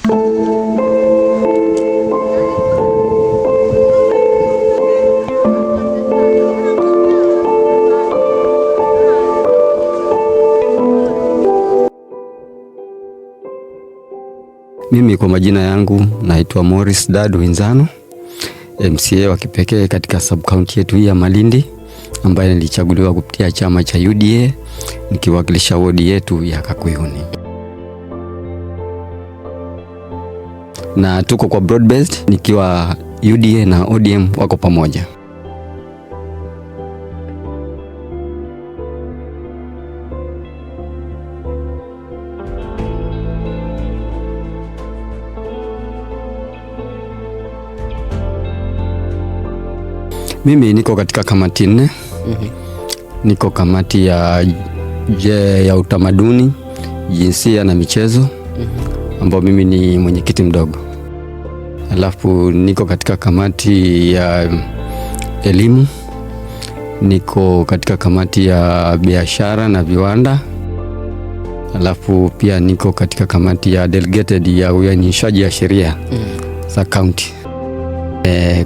Mimi kwa majina yangu naitwa Morris Dadu Winzano, MCA wa kipekee katika sub county yetu ya Malindi, ambaye nilichaguliwa kupitia chama cha UDA nikiwakilisha wodi yetu ya Kakuyuni. Na tuko kwa broad based nikiwa UDA na ODM wako pamoja. Mimi niko katika kamati 4. Niko kamati ya utamaduni, jinsia na michezo, ambao mimi ni mwenyekiti mdogo. Alafu niko katika kamati ya elimu, niko katika kamati ya biashara na viwanda. Alafu pia niko katika kamati ya delegated ya uainishaji ya sheria za county.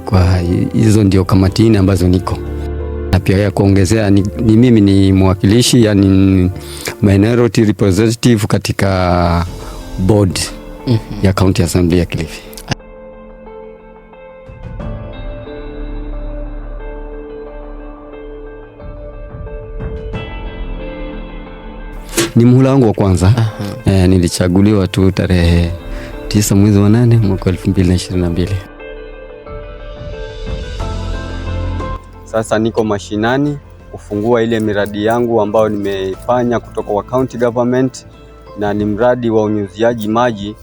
Kwa hizo ndio kamati 4 ambazo niko. Na pia ya kuongezea ni mimi ni mwakilishi, yani minority representative katika board ya County Assembly ya Kilifi. Ni muhula wangu wa kwanza. Nilichaguliwa tu tarehe 9 mwezi wa 8 mwaka 2022. Sasa niko mashinani kufungua ile miradi yangu ambayo nimeifanya kutoka kwa county government, na ni mradi wa unyunyiziaji maji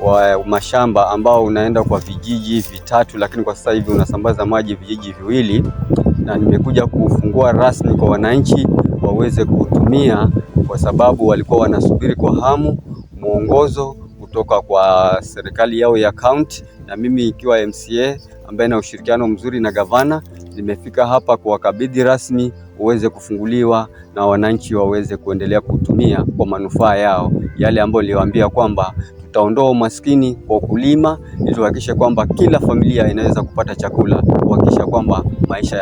wa mashamba ambao unaenda kwa vijiji 3, lakini kwa sasa hivi unasambaza maji vijiji 2, na nimekuja kufungua rasmi kwa wananchi waweze kutumia, kwa sababu walikuwa wanasubiri kwa hamu mwongozo kutoka kwa serikali yao ya county, na mimi ikiwa MCA ambaye na ushirikiano mzuri na gavana nimefika hapa kuwakabidhi rasmi uweze kufunguliwa na wananchi waweze kuendelea kutumia kwa manufaa yao, yale ambayo niliwaambia kwamba tutaondoa umaskini kwa ukulima ili tuhakikishe kwamba kila familia inaweza kupata chakula, kuhakikisha kwamba maisha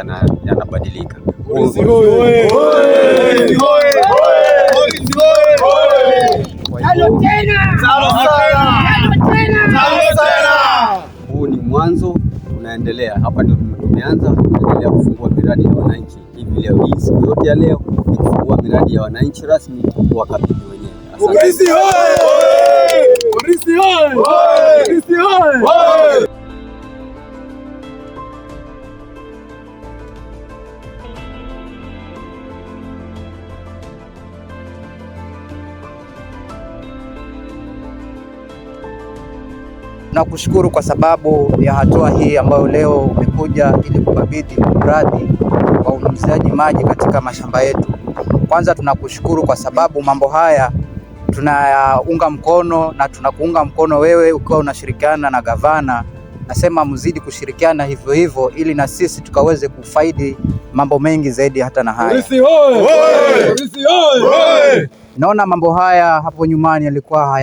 yanabadilika. Huu ni mwanzo, unaendelea. Hapa ndio tumeanza, tunaendelea kufungua miradi ya wananchi. Hivi leo hii siku yote ya leo ni kufungua miradi ya wananchi rasmi kwa kabidhi wenyewe. Nakushukuru kwa sababu ya hatua hii ambayo leo umekuja ili kukabidhi mradi wa unyunyiziaji maji katika mashamba yetu. Kwanza tunakushukuru kwa sababu mambo haya tunayaunga mkono, na tunakuunga mkono wewe ukiwa unashirikiana na gavana. Nasema mzidi kushirikiana hivyo hivyo ili na sisi tukaweze kufaidi mambo mengi zaidi hata na haya. Naona mambo haya hapo nyumani yalikuwa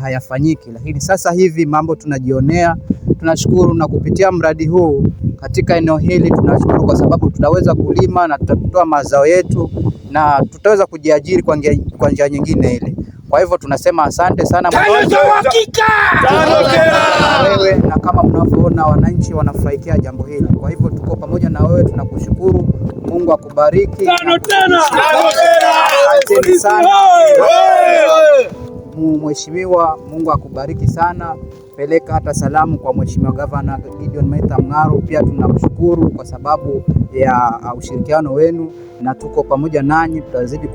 hayafanyiki, lakini sasa hivi mambo tunajionea. Tunashukuru, na kupitia mradi huu katika eneo hili tunashukuru kwa sababu tutaweza kulima na tutatoa mazao yetu na tutaweza kujiajiri kwa njia nyingine ile. Kwa hivyo tunasema asante sana wewe, na kama mnavyoona wananchi wanafurahikia jambo hili. Kwa hivyo tuko pamoja na wewe, tunakushukuru. Mungu akubariki. Asante sana Mheshimiwa, Mungu akubariki sana. Peleka hata salamu kwa Mheshimiwa Governor Gideon Maitha Mng'aro. Pia tunamshukuru kwa sababu ya ushirikiano wenu, na tuko pamoja nanyi, tutazidi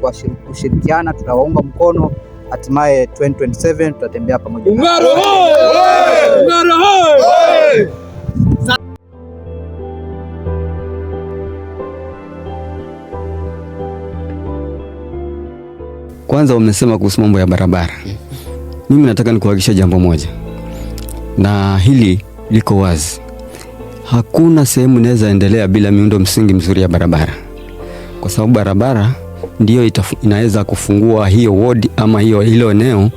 kushirikiana, tutawaunga mkono. Hatimaye 2027 tutatembea pamoja. Mng'aro hoye! Mng'aro hoye! Kwanza umesema kuhusu mambo ya barabara. Mimi nataka nikuhakikishia jambo moja, na hili liko wazi. Hakuna sehemu inaweza endelea bila miundo msingi mzuri ya barabara, kwa sababu barabara ndio inaweza kufungua hiyo ward ama hilo eneo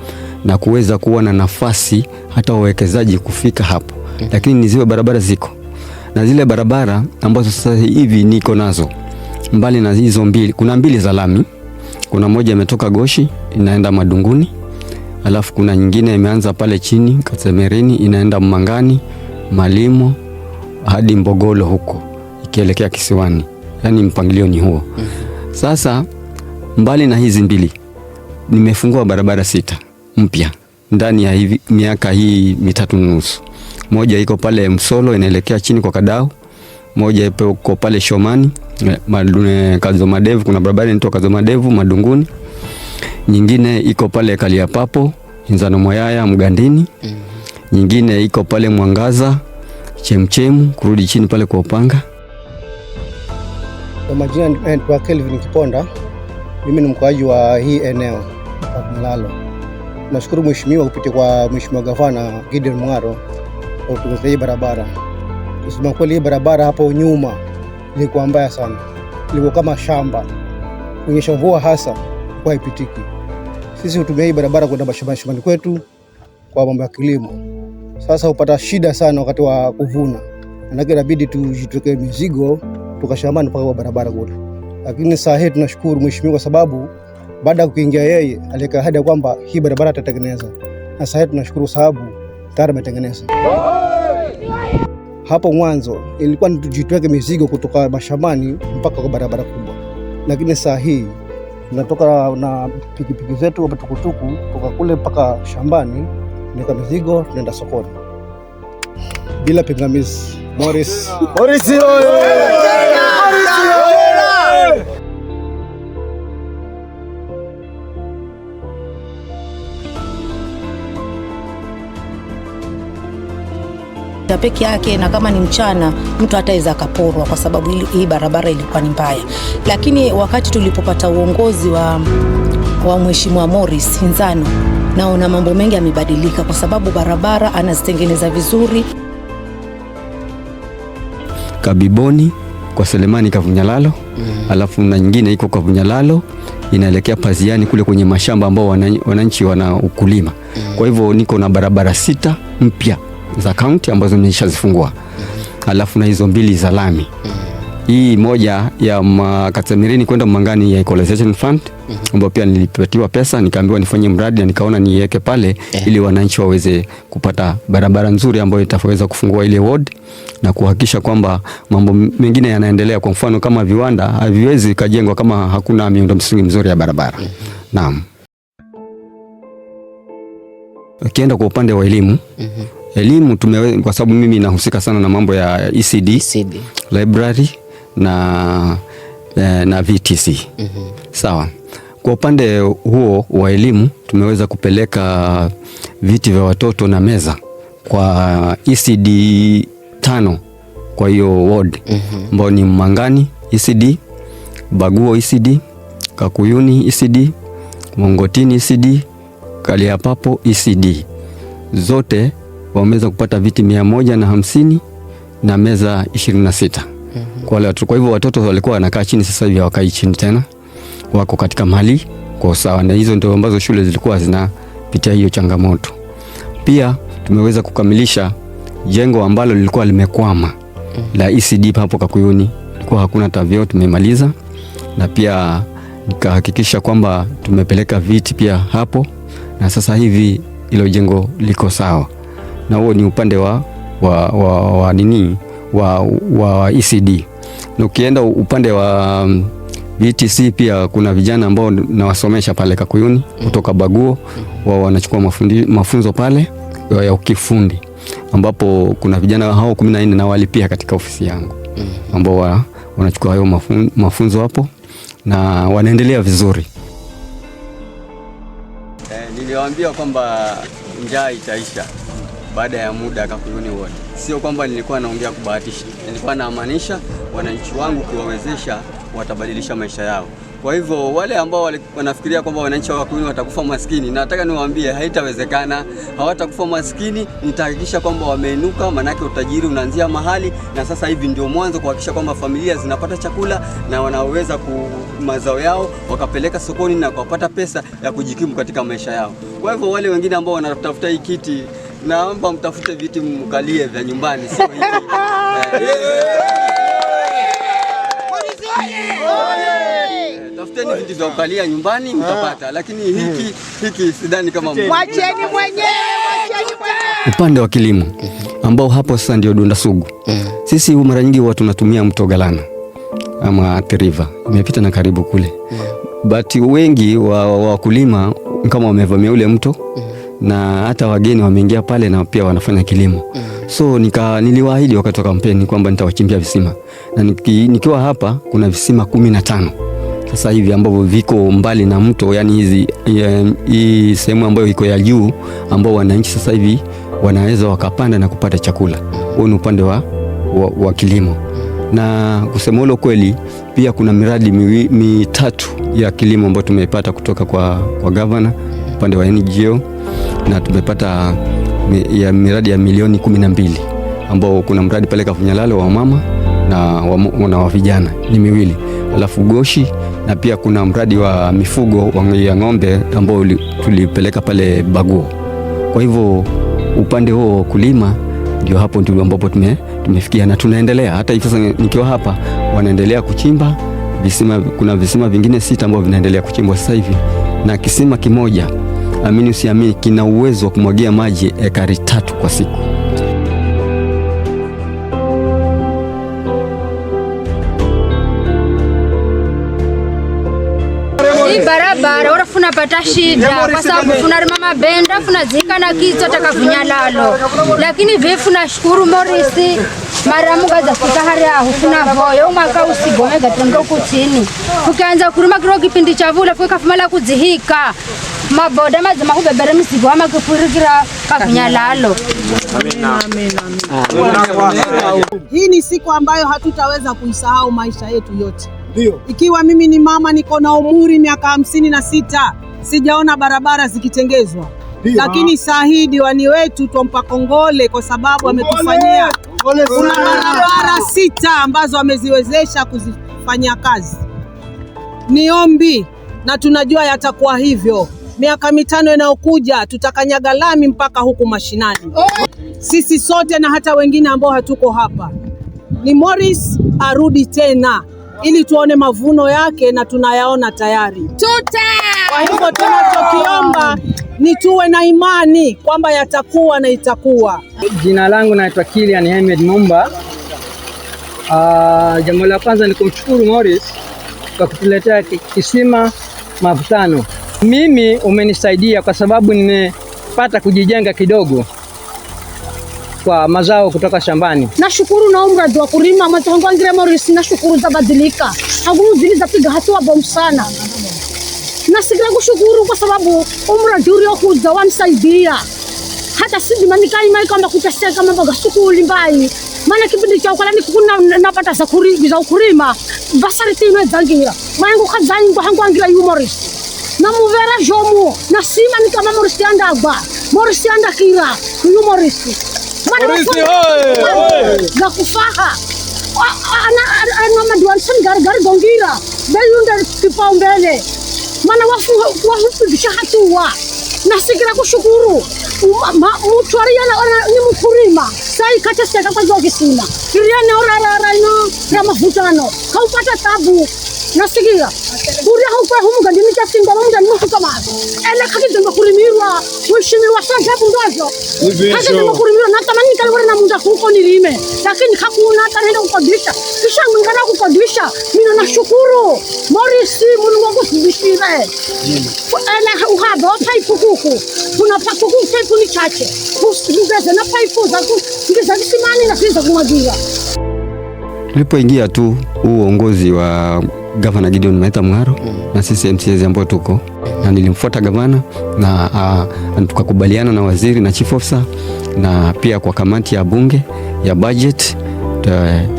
na kuweza kuwa na nafasi hata wawekezaji kufika hapo. Lakini ni zile barabara ziko, na zile barabara ambazo sasa hivi niko nazo, mbali na hizo mbili, kuna mbili za lami. Kuna moja imetoka Goshi inaenda Madunguni, alafu kuna nyingine imeanza pale chini Katsemerini inaenda Mmangani, Malimo hadi Mbogolo huko ikielekea Kisiwani. Yani mpangilio ni huo. Sasa mbali na hizi mbili nimefungua barabara 6 mpya ndani ya hivi miaka hii 3.5. Moja iko pale Msolo inaelekea chini kwa Kadao, moja iko pale Shomani Kazomadevu, kuna barabara inaitwa Kazomadevu Madunguni, nyingine iko pale Kaliapapo Inzano Moyaya Mgandini, nyingine iko pale Mwangaza Chemchemu kurudi chini pale kwa Upanga. Kwa majina ni Kelvin Kiponda, mimi ni mkaaji wa hii eneo la Mlalo. Nashukuru mheshimiwa kupitia kwa mheshimiwa gavana Gideon Mung'aro kwa kutuwezesha hii barabara. Kusema kweli hii barabara hapo nyuma ilikuwa mbaya sana. Ilikuwa kama shamba. Kunyesha mvua hasa kwa ipitiki. Sisi hutumia hii barabara kwenda mashambani kwetu kwa mambo ya kilimo. Sasa upata shida sana wakati wa kuvuna. Manake inabidi tujitoke mizigo kutoka shambani mpaka kwa barabara kule. Lakini saa hii tunashukuru mheshimiwa kwa sababu baada ya kuingia yeye aliweka ahadi kwamba hii barabara atatengeneza. Na saa hii tunashukuru sababu tayari ametengeneza. Hapo mwanzo ilikuwa tujitoke mizigo kutoka mashambani mpaka kwa barabara kubwa. Lakini saa hii tunatoka na pikipiki zetu au tukutuku kutoka kule mpaka shambani, nika mizigo tunaenda sokoni bila pingamizi. Morris peke yake, na kama ni mchana mtu hataweza kaporwa kwa sababu hii barabara ilikuwa ni mbaya. Lakini wakati tulipopata uongozi wa mheshimiwa Morris Hinzano, naona mambo mengi yamebadilika kwa sababu barabara anazitengeneza vizuri. Kabiboni kwa Selemani Kavunyalalo, alafu na nyingine iko Kavunyalalo inaelekea Paziani kule kwenye mashamba ambao wananchi wana ukulima. Kwa hivyo niko na barabara 6 mpya za county ambazo nimeshazifungua. Alafu na hizo 2 za lami. Hii moja ya Katsemerini kwenda Mmangani ya Equalization Fund, ambapo pia nilipatiwa pesa nikaambiwa nifanye mradi na nikaona niweke pale ili wananchi waweze kupata barabara nzuri ambayo itaweza kufungua ile ward na kuhakikisha kwamba mambo mengine yanaendelea. Kwa mfano kama viwanda haviwezi kujengwa kama hakuna miundo msingi mzuri ya barabara. Naam. Ukienda kwa upande wa elimu, elimu kwa sababu mimi nahusika sana na mambo ya ECD. Library na VTC. Sawa. Kwa upande huo wa elimu tumeweza kupeleka viti vya watoto na meza kwa ECD 5 kwa hiyo ward ambao ni Mmangani ECD, Baguo ECD, Kakuyuni ECD, Mongotini ECD, Kaliapapo ECD. Zote wameweza kupata viti 150 na meza 26. Kwa wale watoto. Kwa hivyo watoto walikuwa wanakaa chini, sasa hivi hawakai chini tena, wako katika mahali kwa sawa, na hizo ndio ambazo shule zilikuwa zinapitia hiyo changamoto. Pia tumeweza kukamilisha jengo ambalo lilikuwa limekwama la ECD hapo Kakuyuni, ilikuwa hakuna tavyo, tumemaliza, na pia nikahakikisha kwamba tumepeleka viti pia hapo, na sasa hivi hilo jengo liko sawa. Na huo ni upande wa ECD. Na ukienda upande wa VTC pia kuna vijana ambao nawasomesha pale Kakuyuni kutoka Baguo, wao wanachukua mafunzo pale ya ukifundi, ambapo kuna vijana hao 14 na walipia katika ofisi yangu ambao wanachukua hayo mafunzo hapo na wanaendelea vizuri. Niliwaambia kwamba njaa itaisha baada ya muda Kakuyuni wote. Sio kwamba nilikuwa naongea kubahatisha. Nilikuwa naamanisha wananchi wangu kuwawezesha watabadilisha maisha yao. Kwa hivyo wale ambao wanafikiria kwamba wananchi wa Wakulima watakufa maskini, nataka niwaambie haitawezekana. Hawatakufa maskini, nitahakikisha kwamba wameinuka, manake utajiri unaanzia mahali, na sasa hivi ndio mwanzo kuhakikisha kwamba familia zinapata chakula na wanaweza mazao yao wakapeleka sokoni na kupata pesa ya kujikimu katika maisha yao. Kwa hivyo wale wengine ambao wanatafuta hii kiti, naomba mtafute viti mkalie vya nyumbani, sio hivi. Tafuteni viti vya kukalia nyumbani mtapata, lakini hiki sidhani kama mwacheni mwenyewe. Upande wa kilimo ambao hapo sasa ndio donda sugu. Sisi mara nyingi watu tunatumia mto Galana ama Athi River, imepita na karibu kule. But wengi wa wakulima kama wamevamia ule mto na hata wageni wameingia pale na pia wanafanya kilimo. So niliwaahidi wakati wa kampeni kwamba nitawachimbia visima. Na nikiwa hapa kuna visima 15 sasa hivi ambavyo viko mbali na mto, yani hii sehemu ambayo iko ya juu ambao wananchi sasa hivi wanaweza wakapanda na kupata chakula. Huo ni upande wa kilimo. Na kusema ule kweli pia kuna miradi mitatu ya kilimo ambayo tumepata kutoka kwa governor upande wa NGO, na tumepata ya miradi ya milioni 12 ambao kuna mradi pale Kafunyalalo wa mama na wa vijana ni miwili, alafu Goshi, na pia kuna mradi wa mifugo ya ng'ombe ambao tulipeleka pale Baguo. Kwa hivyo upande huo wa kulima ndio hapo ndio ambapo tumefikia na tunaendelea. Hata hivi sasa nikiwa hapa wanaendelea kuchimba visima, kuna visima vingine 6 ambavyo vinaendelea kuchimbwa sasa hivi, na kisima kimoja, amini usiamini, kina uwezo wa kumwagia maji ekari 3 kwa siku. Barabara urafuna pata shida kwa sababu funarima mabenda funazika na kitu Kafunyalalo, lakini vifu nashukuru Morris maramuga za kutahari ahu kuna voyo mwaka usigome gatendo kutini ukianza kurima kiro kipindi cha vula fuka fumala kuzihika maboda mazima kubebere misigo ama kufurigira Kafunyalalo. Amina. Hii ni siku ambayo hatutaweza kuisahau maisha yetu yote. Ndio. Ikiwa mimi ni mama niko na umri miaka 56 sijaona barabara zikitengezwa. Lakini sahi diwani wetu twampa kongole kwa sababu ametufanyia kuna barabara 6 ambazo ameziwezesha kuzifanyia kazi. Niombi na tunajua yatakuwa hivyo. Miaka 5 inayokuja tutakanyaga lami mpaka huku mashinani. Sisi sote na hata wengine ambao hatuko hapa. Ni Morris arudi tena ili tuone mavuno yake na tunayaona tayari. Kwa hivyo tunachokiomba ni tuwe na imani kwamba yatakuwa na itakuwa. Jina langu naitwa Kilian Ahmed Mumba. Jambo la kwanza ni kumshukuru Morris kwa kutuletea kisima Mavutano. Mimi umenisaidia kwa sababu nimepata kujijenga kidogo kwa mazao kutoka shambani. Nashukuru na mradi wa kulima matango angire Morris, nashukuru zabadilika. Hagumu ziliza piga hatua bomu sana. Nasikia kushukuru kwa sababu mradi uliokuja wanisaidia. Hata sisi manikai kama kuteseka mambo ya shukuli mbai. Maana kipindi cha ukala nikuna napata za kulima basari tino zangira. Mangu kazangu hangu angira Morris. Na muvera jomu na sima ni kama Morris andagba. Morris andakira Morris. Gakufaha ana maduansan gar gongira bayunda kipaumbele maana wafu hatua nasikira kushukuru mutwaria ni mkulima sai kateseka kwa kisima kiriane orara ya Mavutano kaupata tabu nasikia kuria huko humuga ndimita singa munda nimuka mazi ele kakidemba kurimirwa mheshimiwa sasa ndozo kakidemba kurimirwa natamani kale na munda huko nilime lakini hakuna hata nenda kukodisha kisha ngana kukodisha mimi nashukuru Morris Mungu wangu kubishire ele uhaba paipu huko kuna pakuku paipu ni chache kusingeza na paipu za kuingiza kisimani na kuingiza kumwagia. Tulipoingia tu uongozi wa Gavana Gideon Maitha Mung'aro na sisi MCAs ambao tuko, na nilimfuata gavana na tukakubaliana na waziri na chief officer na pia kwa kamati ya bunge ya budget,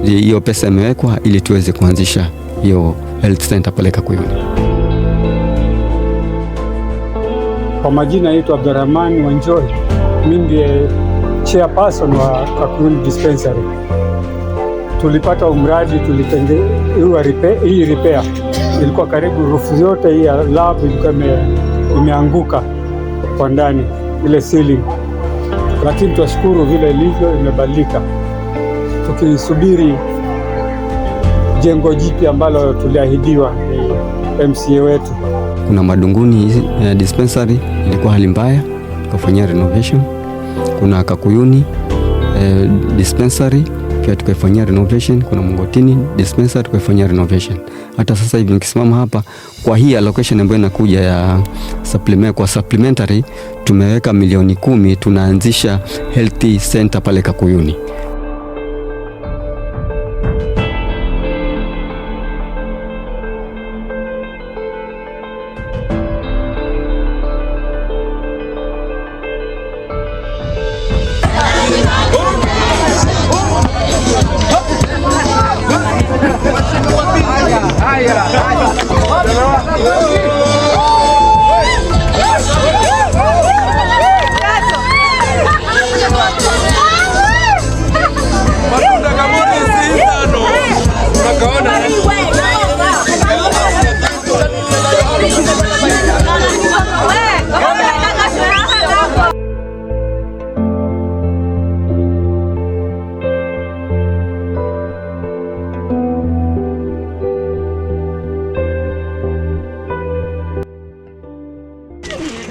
hiyo pesa imewekwa ili tuweze kuanzisha hiyo Health Center pale Kakuyuni. Kwa majina naitwa Abdurrahman Wanjoi. Mimi ndiye chairperson wa Kakuyuni Dispensary. Tulipata umradi, tulitengenewa hii repair. Ilikuwa karibu roof yote hii ya lab ilikuwa imeanguka kwa ndani ile ceiling. Lakini tunashukuru vile ilivyo imebadilika. Tukisubiri jengo jipya ambalo tuliahidiwa MCA wetu. Kuna Madunguni dispensary ilikuwa hali mbaya, tukafanyia renovation. Kuna Kakuyuni dispensary pia tukafanyia renovation. Kuna Mungotini dispensary tukafanyia renovation. Hata sasa hivi nikisimama hapa kwa hii allocation ambayo inakuja ya supplementary tumeweka milioni 10, tunaanzisha health center pale Kakuyuni.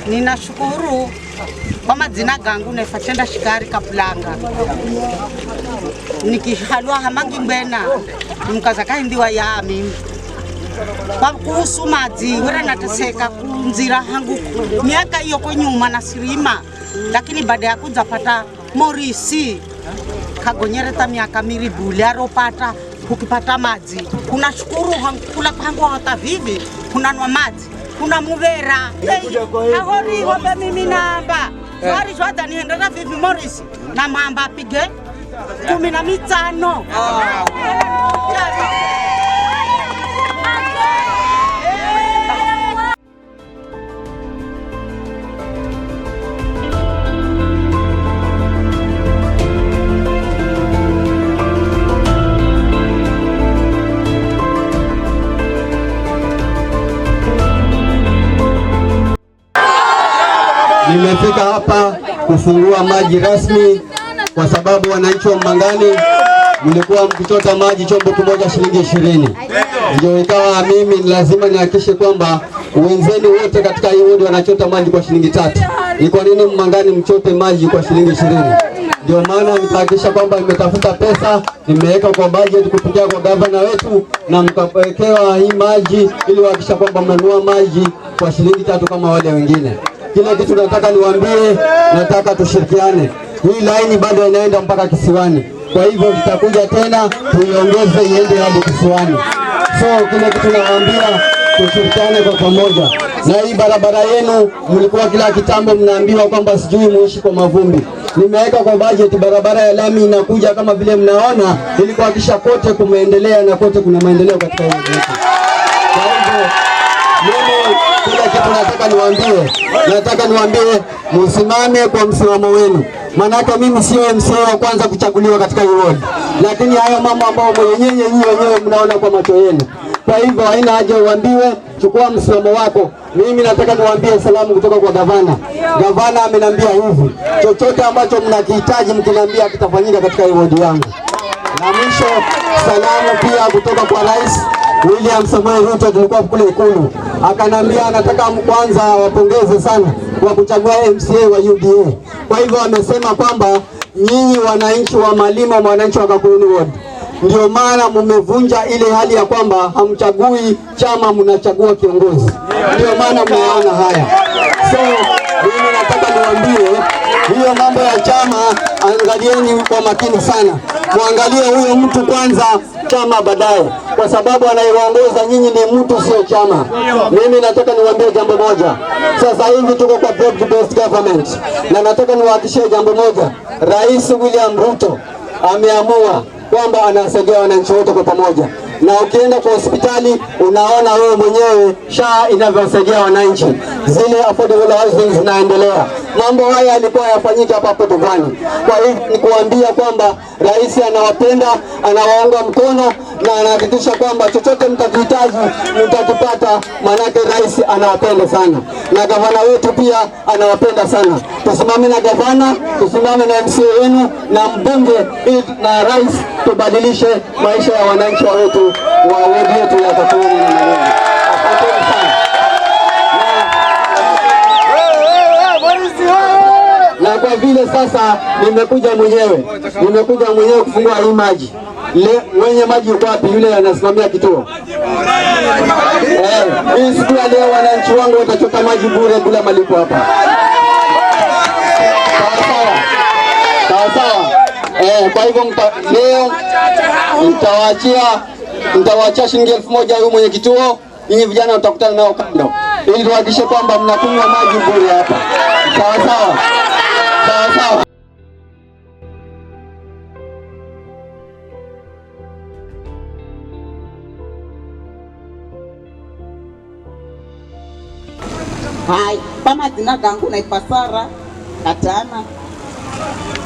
Ninashukuru kwa majina gangu nefatenda shikari Kapulanga. Nikihalwa hamangi mbena mkazaka indiwa ya mimi. Kwa kuhusu maji wera nateseka kunzira hangu miaka hiyo kwa nyuma na sirima, lakini baada ya kujapata Morisi kagonyereta miaka miribuli aropata kukipata maji. Kuna shukuru kula pangu hata vivi kuna nwa maji. Kuna muvera ahori hobe mimi namba wari jwada nihendera vivi Morisi na mamba pige 15. Nimefika hapa kufungua maji rasmi kwa sababu wananchi wa Mangani mlikuwa mkichota maji chombo kimoja shilingi 20. Ndio ikawa mimi lazima nihakikishe kwamba wenzenu wote katika hii wodi wanachota maji kwa shilingi 3. Ni kwa nini Mangani mchote maji kwa shilingi 20? Ndio maana nikahakikisha kwamba nimetafuta pesa, nimeweka kwa budget kupitia kwa gavana wetu na mkawekewa hii maji ili kuhakikisha kwamba mnanunua maji kwa shilingi 3 kama wale wengine. Kila kitu nataka niwaambie, nataka tushirikiane. Hii laini bado inaenda mpaka kisiwani. Kwa hivyo tutakuja tena tuiongeze iende hadi kisiwani. So kila kitu nawaambia tushirikiane kwa pamoja. Na hii barabara yenu mlikuwa kila kitambo mnaambiwa kwamba sijui muishi kwa mavumbi. Nimeweka kwa budget barabara ya lami inakuja kama vile mnaona ili kuhakikisha kote kumeendelea na kote kuna maendeleo katika hii nchi. Kwa hivyo mimi kila kitu nataka niwaambie msimame kwa msimamo wenu. Manake mimi sio MCA wa kwanza kuchaguliwa katika hii ward. Lakini hayo mambo ambayo wenyewe mnaona kwa macho yenu. Kwa hivyo haina haja uambiwe, chukua msimamo wako. Mimi nataka niwaambie salamu kutoka kwa gavana. Gavana ameniambia hivi, chochote ambacho mnakihitaji mkiniambia kitafanyika katika hii ward yangu. Na mwisho salamu pia kutoka kwa Rais William Samoei Ruto, tulikuwa kule Ikulu. Akanambia anataka kwanza wapongeze sana kwa kuchagua MCA wa UDA. Kwa hivyo amesema kwamba nyinyi wananchi wa Malima, wananchi wa Kakuyuni ward, ndio maana mmevunja ile hali ya kwamba hamchagui chama, mnachagua kiongozi. Ndio maana mnaona haya. So mimi nataka niwaambie hiyo mambo ya chama, angalieni kwa makini sana. Muangalie huyo mtu kwanza, chama baadaye, kwa sababu anayeongoza nyinyi ni mtu, sio chama. Mimi nataka niwaambie jambo moja. Sasa hivi tuko kwa broad based government, na nataka niwahakikishie jambo moja. Rais William Ruto ameamua kwamba anasaidia wananchi wote kwa pamoja. na ukienda kwa hospitali unaona wewe mwenyewe SHA inavyosaidia wananchi, zile affordable housing zinaendelea. Mambo haya yalikuwa yafanyike hapa Potogani. Kwa hivyo ni kuambia kwamba rais anawapenda, anawaunga mkono na anahakikisha kwamba chochote mtakihitaji mtakipata, manake rais anawapenda sana, na gavana wetu pia anawapenda sana. Tusimame na gavana, tusimame na MCA wenu na mbunge na rais, tubadilishe maisha ya wananchi wetu wa wodi yetu ya Kakuuni na Malindi. Asanteni sana. Na kwa vile sasa nimekuja mwenyewe kufungua hii maji. Mwenye maji yuko wapi? Yule anasimamia kituo. Hii siku ya leo wananchi wangu watachota maji bure bila malipo hapa. Sawa. Kwa hivyo leo mtawaachia shilingi 1000 huyu mwenye kituo. Nyinyi vijana utakutana nao kando, ili tuhakikishe kwamba mnakunywa maji bure hapa. Sawa. Hai, kama jina langu naitwa Sara Katana.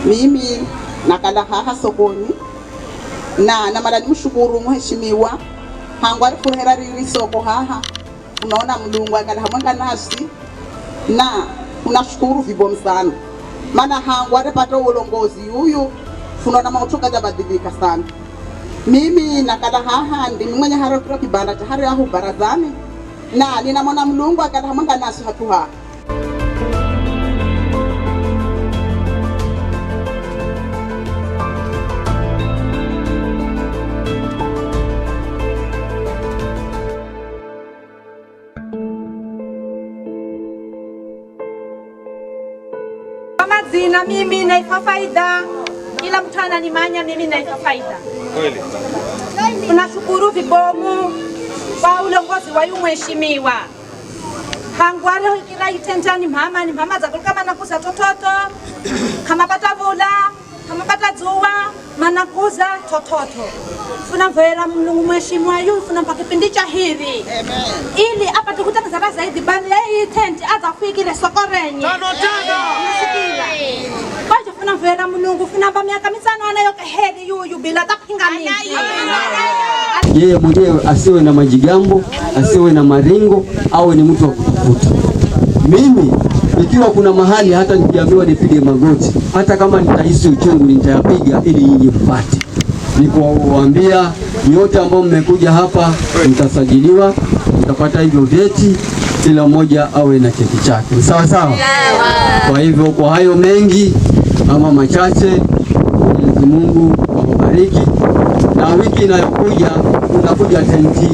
Mimi nakala haha sokoni na mara nimshukuru mheshimiwa hangu alifuhera riri soko haha. Unaona mlungu akala hamanga nasi na tunashukuru vibom sana, maana hangu alipata uongozi huyu tunaona mautoka jabadilika sana. Mimi nakala haha ndi mwenye harakura kibanda cha hari ahu barazani na nina mwana mlungu akala hamanga nasi hatuha. Zina mimi naitwa Faida, kila mtu ananimanya mimi naitwa Faida. Kweli. Tunashukuru vibomu kwa uongozi wa yu mheshimiwa. Hangwale kila itendani mama ni mama za kama nakuza tototo, kama pata vula, kama pata zuwa, manakuza tototo. Tunavera mlungu mheshimiwa yu tunampa kipindi cha hivi. Amen. Ili hapa tukutana zara zaidi bali hii tent azafikile sokorenye. Tano. Kwa hiyo tunavera mlungu funamba miaka mitano anayoka hedi yu bila tapingamizi. Yeye mwenyewe asiwe na majigambo, asiwe na maringo, awe ni mtu wa kutafuta. Mimi ikiwa kuna mahali hata nikiambiwa nipige magoti, hata kama nitahisi uchungu nitayapiga ili nyinyi mpate. Ni kuwaambia yote ambao mmekuja hapa mtasajiliwa, mtapata hivyo vyeti, kila mmoja awe na cheti chake. Sawa. Kwa hivyo kwa hayo mengi ama machache, Mwenyezi Mungu awabariki. Na wiki inayokuja unakuja tenti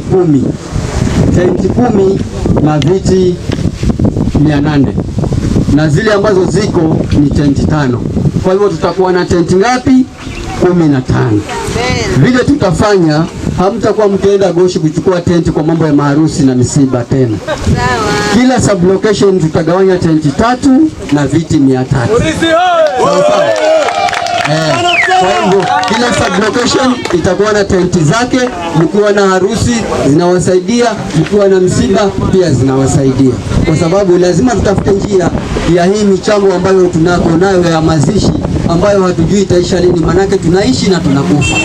10 na viti 800, na zile ambazo ziko ni tenti 5. Kwa hivyo tutakuwa na tenti ngapi? 15. Vile tutafanya, hamtakuwa mkienda Goshi kuchukua tenti kwa mambo ya maharusi na misiba tena. Kila sub location tutagawanya tenti 3 na viti 300. Sawa. Kwa hivyo kila sub location itakuwa na tenti zake. Mkiwa na harusi zinawasaidia, mkiwa na msiba pia zinawasaidia, kwa sababu lazima tutafute njia ya hii michango ambayo tunako nayo ya mazishi ambayo hatujui itaisha lini, manake tunaishi na tunakufa.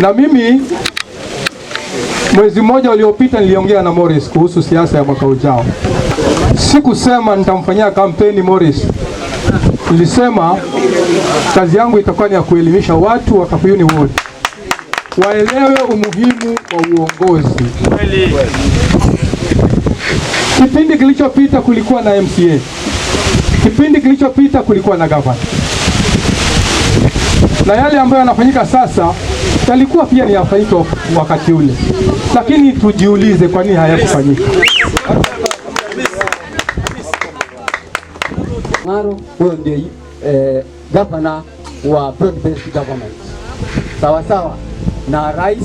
Na mimi mwezi mmoja uliopita niliongea na Morris kuhusu siasa ya mwaka ujao. Sikusema nitamfanyia kampeni Morris. Nilisema kazi yangu itakuwa ni ya kuelimisha watu wa Kakuyuni wote waelewe umuhimu wa uongozi. Kipindi kilichopita kulikuwa na MCA. Kipindi kilichopita kulikuwa na gavana. Na yale ambayo yanafanyika sasa yalikuwa pia ni yafanyika wakati ule. Lakini tujiulize kwa nini hayakufanyika. Maro huyo ndio gavana wa broad based government. Sawa. Na rais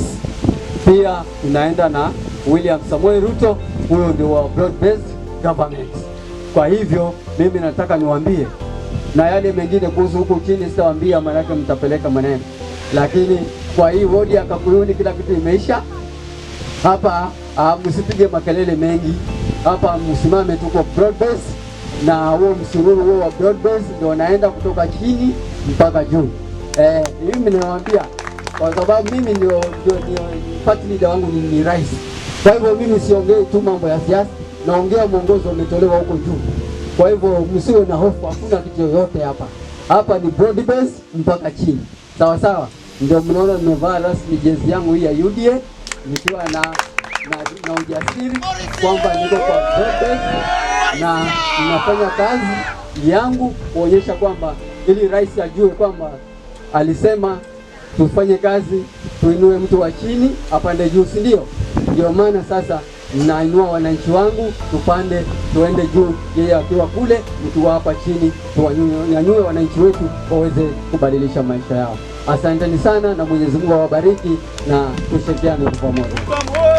pia unaenda na William Samoei Ruto, huyo ndio wa broad based government. Kwa hivyo mimi nataka niwaambie, na yale mengine kuhusu huko chini sitawaambia, maana mtapeleka maneno, lakini Kwa hii wodi ya Kakuyuni kila kitu imeisha hapa. Msipige makelele mengi hapa, msimame tu kwa broad base, na huo msururu huo wa broad base ndio naenda kutoka chini mpaka juu. Mimi ninawaambia kwa sababu mimi ndio party leader wangu ni rais. Kwa hivyo mimi siongei tu mambo ya siasa, naongea mwongozo umetolewa huko juu. Kwa hivyo msiwe na hofu, hakuna kitu yoyote hapa. Hapa ni broad base mpaka chini. Sawa sawa. Ndio mnaona nimevaa rasmi jezi yangu hii ya UDA nikiwa na ujasiri kwamba niko kwa broad base na ninafanya kazi yangu kuonyesha kwamba ili rais ajue kwamba alisema tufanye kazi, tuinue mtu wa chini apande juu, si ndio? Ndio maana sasa ninainua wananchi wangu tupande tuende juu, yeye akiwa kule, mtu hapa chini, tuwanyanyue wananchi wetu waweze kubadilisha maisha yao. Asanteni sana na Mwenyezi Mungu awabariki na tushirikiane kwa pamoja.